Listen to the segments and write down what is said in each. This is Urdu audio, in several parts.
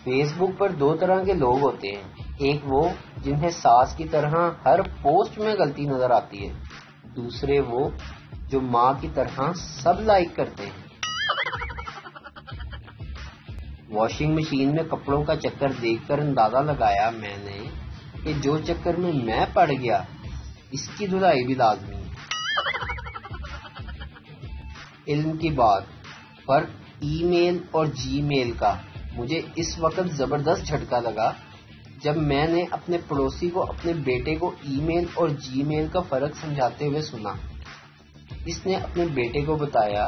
فیس بک پر دو طرح کے لوگ ہوتے ہیں، ایک وہ جنہیں ساس کی طرح ہر پوسٹ میں غلطی نظر آتی ہے، دوسرے وہ جو ماں کی طرح سب لائک کرتے ہیں۔ واشنگ مشین میں کپڑوں کا چکر دیکھ کر اندازہ لگایا میں نے کہ جو چکر میں پڑ گیا اس کی دھلائی بھی لازمی ہے۔ علم کی بات، فرق ای میل اور جی میل کا مجھے اس وقت زبردست جھٹکا لگا جب میں نے اپنے پڑوسی کو اپنے بیٹے کو ای میل اور جی میل کا فرق سمجھاتے ہوئے سنا۔ اس نے اپنے بیٹے کو بتایا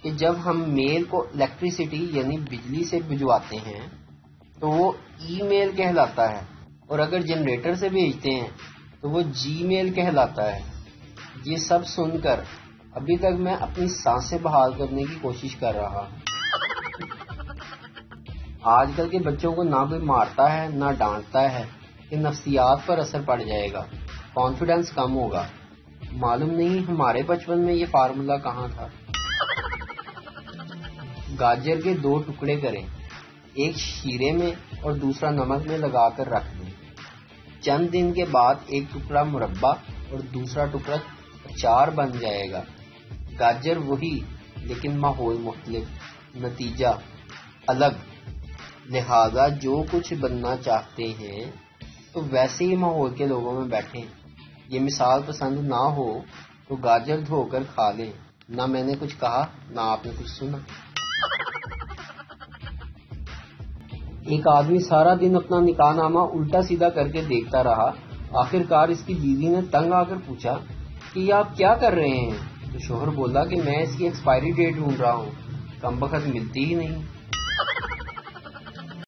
کہ جب ہم میل کو الیکٹریسٹی یعنی بجلی سے بھجواتے ہیں تو وہ ای میل کہلاتا ہے، اور اگر جنریٹر سے بھیجتے ہیں تو وہ جی میل کہلاتا ہے۔ یہ سب سن کر ابھی تک میں اپنی سانسیں بحال کرنے کی کوشش کر رہا ہوں۔ آج کل کے بچوں کو نہ کوئی مارتا ہے نہ ڈانٹتا ہے کہ نفسیات پر اثر پڑ جائے گا، کانفیڈنس کم ہوگا۔ معلوم نہیں ہمارے بچپن میں یہ فارمولا کہاں تھا۔ گاجر کے دو ٹکڑے کریں، ایک شیرے میں اور دوسرا نمک میں لگا کر رکھ دیں۔ چند دن کے بعد ایک ٹکڑا مربع اور دوسرا ٹکڑا اچار بن جائے گا۔ گاجر وہی لیکن ماحول مختلف، نتیجہ الگ۔ لہذا جو کچھ بننا چاہتے ہیں تو ویسے ہی ماحول کے لوگوں میں بیٹھیں۔ یہ مثال پسند نہ ہو تو گاجر دھو کر کھا لیں۔ نہ میں نے کچھ کہا نہ آپ نے کچھ سنا۔ ایک آدمی سارا دن اپنا نکاح نامہ الٹا سیدھا کر کے دیکھتا رہا۔ آخر کار اس کی بیوی نے تنگ آ کر پوچھا کہ یہ آپ کیا کر رہے ہیں؟ تو شوہر بولا کہ میں اس کی ایکسپائری ڈیٹ ڈھونڈ رہا ہوں، کمبخت ملتی ہی نہیں۔